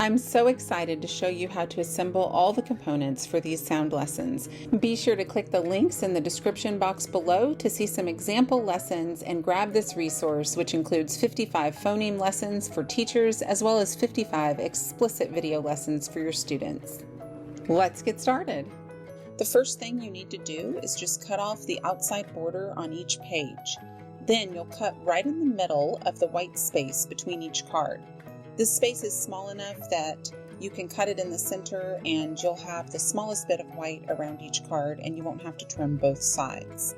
I'm so excited to show you how to assemble all the components for these sound lessons. Be sure to click the links in the description box below to see some example lessons and grab this resource, which includes 55 phoneme lessons for teachers as well as 55 explicit video lessons for your students. Let's get started. The first thing you need to do is just cut off the outside border on each page. Then you'll cut right in the middle of the white space between each card. This space is small enough that you can cut it in the center and you'll have the smallest bit of white around each card and you won't have to trim both sides.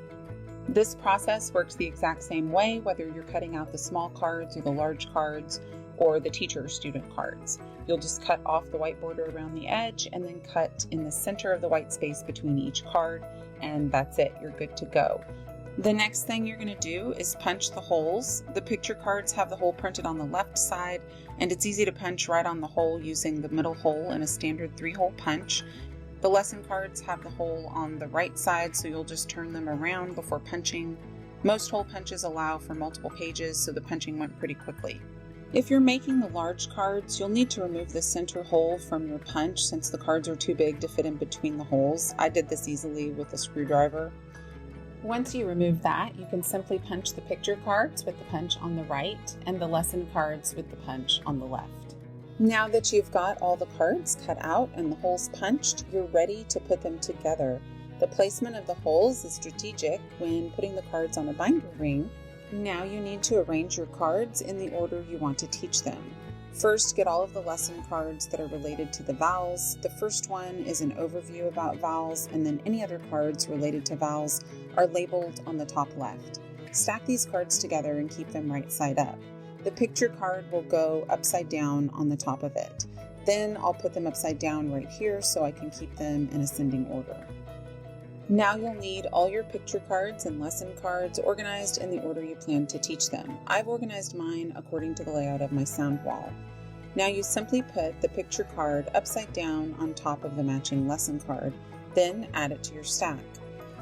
This process works the exact same way whether you're cutting out the small cards or the large cards or the teacher or student cards. You'll just cut off the white border around the edge and then cut in the center of the white space between each card, and that's it, you're good to go. The next thing you're going to do is punch the holes. The picture cards have the hole printed on the left side, and it's easy to punch right on the hole using the middle hole in a standard 3-hole punch. The lesson cards have the hole on the right side, so you'll just turn them around before punching. Most hole punches allow for multiple pages, so the punching went pretty quickly. If you're making the large cards, you'll need to remove the center hole from your punch since the cards are too big to fit in between the holes. I did this easily with a screwdriver. Once you remove that, you can simply punch the picture cards with the punch on the right and the lesson cards with the punch on the left. Now that you've got all the cards cut out and the holes punched, you're ready to put them together. The placement of the holes is strategic when putting the cards on a binder ring. Now you need to arrange your cards in the order you want to teach them. First, get all of the lesson cards that are related to the vowels. The first one is an overview about vowels, and then any other cards related to vowels are labeled on the top left. Stack these cards together and keep them right side up. The picture card will go upside down on the top of it. Then I'll put them upside down right here so I can keep them in ascending order. Now you'll need all your picture cards and lesson cards organized in the order you plan to teach them. I've organized mine according to the layout of my sound wall. Now you simply put the picture card upside down on top of the matching lesson card, then add it to your stack.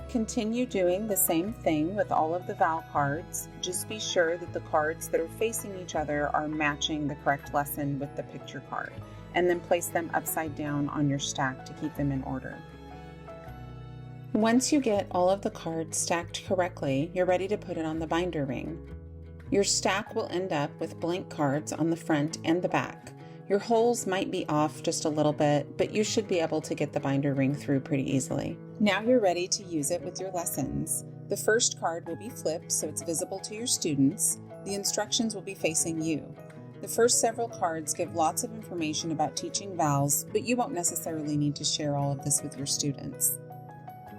Continue doing the same thing with all of the vowel cards. Just be sure that the cards that are facing each other are matching the correct lesson with the picture card, and then place them upside down on your stack to keep them in order. Once you get all of the cards stacked correctly, you're ready to put it on the binder ring. Your stack will end up with blank cards on the front and the back. Your holes might be off just a little bit, but you should be able to get the binder ring through pretty easily. Now you're ready to use it with your lessons. The first card will be flipped so it's visible to your students. The instructions will be facing you. The first several cards give lots of information about teaching vowels, but you won't necessarily need to share all of this with your students.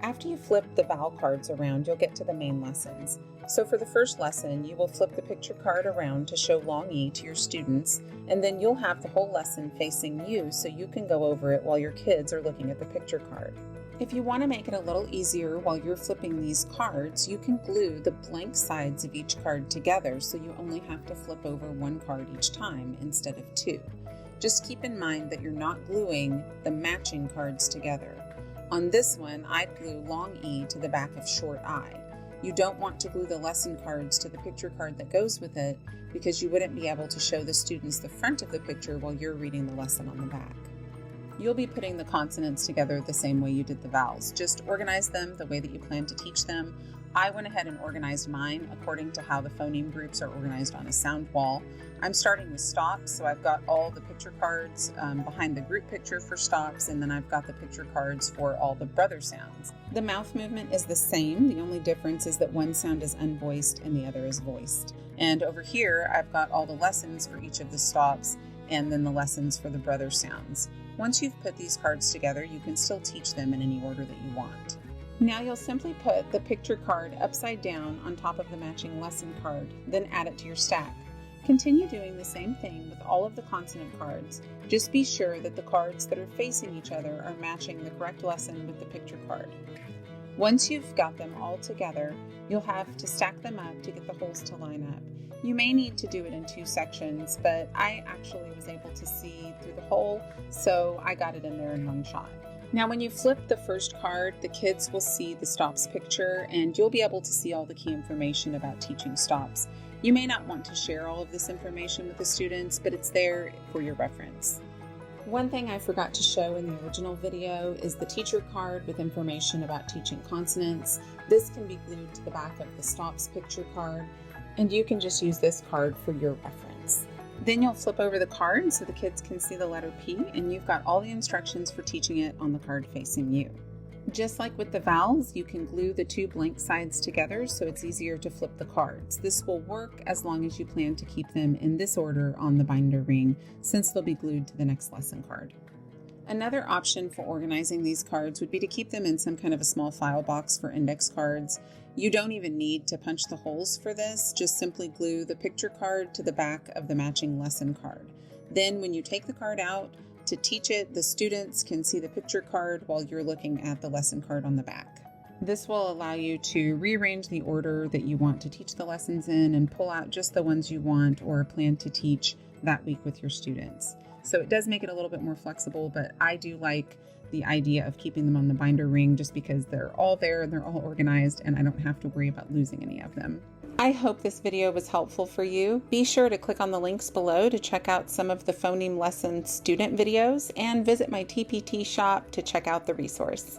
After you flip the vowel cards around, you'll get to the main lessons. So for the first lesson, you will flip the picture card around to show long E to your students, and then you'll have the whole lesson facing you so you can go over it while your kids are looking at the picture card. If you want to make it a little easier while you're flipping these cards, you can glue the blank sides of each card together so you only have to flip over one card each time instead of two. Just keep in mind that you're not gluing the matching cards together. On this one, I'd glue long E to the back of short I. You don't want to glue the lesson cards to the picture card that goes with it because you wouldn't be able to show the students the front of the picture while you're reading the lesson on the back. You'll be putting the consonants together the same way you did the vowels. Just organize them the way that you plan to teach them. I went ahead and organized mine according to how the phoneme groups are organized on a sound wall. I'm starting with stops, so I've got all the picture cards behind the group picture for stops, and then I've got the picture cards for all the brother sounds. The mouth movement is the same. The only difference is that one sound is unvoiced and the other is voiced. And over here, I've got all the lessons for each of the stops and then the lessons for the brother sounds. Once you've put these cards together, you can still teach them in any order that you want. Now you'll simply put the picture card upside down on top of the matching lesson card, then add it to your stack. Continue doing the same thing with all of the consonant cards. Just be sure that the cards that are facing each other are matching the correct lesson with the picture card. Once you've got them all together, you'll have to stack them up to get the holes to line up. You may need to do it in two sections, but I actually was able to see through the hole, so I got it in there in one shot. Now when you flip the first card, the kids will see the stops picture and you'll be able to see all the key information about teaching stops. You may not want to share all of this information with the students, but it's there for your reference. One thing I forgot to show in the original video is the teacher card with information about teaching consonants. This can be glued to the back of the stops picture card, and you can just use this card for your reference. Then you'll flip over the card so the kids can see the letter P, and you've got all the instructions for teaching it on the card facing you. Just like with the vowels, you can glue the two blank sides together so it's easier to flip the cards. This will work as long as you plan to keep them in this order on the binder ring, since they'll be glued to the next lesson card. Another option for organizing these cards would be to keep them in some kind of a small file box for index cards. You don't even need to punch the holes for this, just simply glue the picture card to the back of the matching lesson card. Then when you take the card out to teach it, the students can see the picture card while you're looking at the lesson card on the back. This will allow you to rearrange the order that you want to teach the lessons in and pull out just the ones you want or plan to teach that week with your students. So it does make it a little bit more flexible, but I do like the idea of keeping them on the binder ring just because they're all there and they're all organized and I don't have to worry about losing any of them. I hope this video was helpful for you. Be sure to click on the links below to check out some of the phoneme lesson student videos and visit my TPT shop to check out the resource.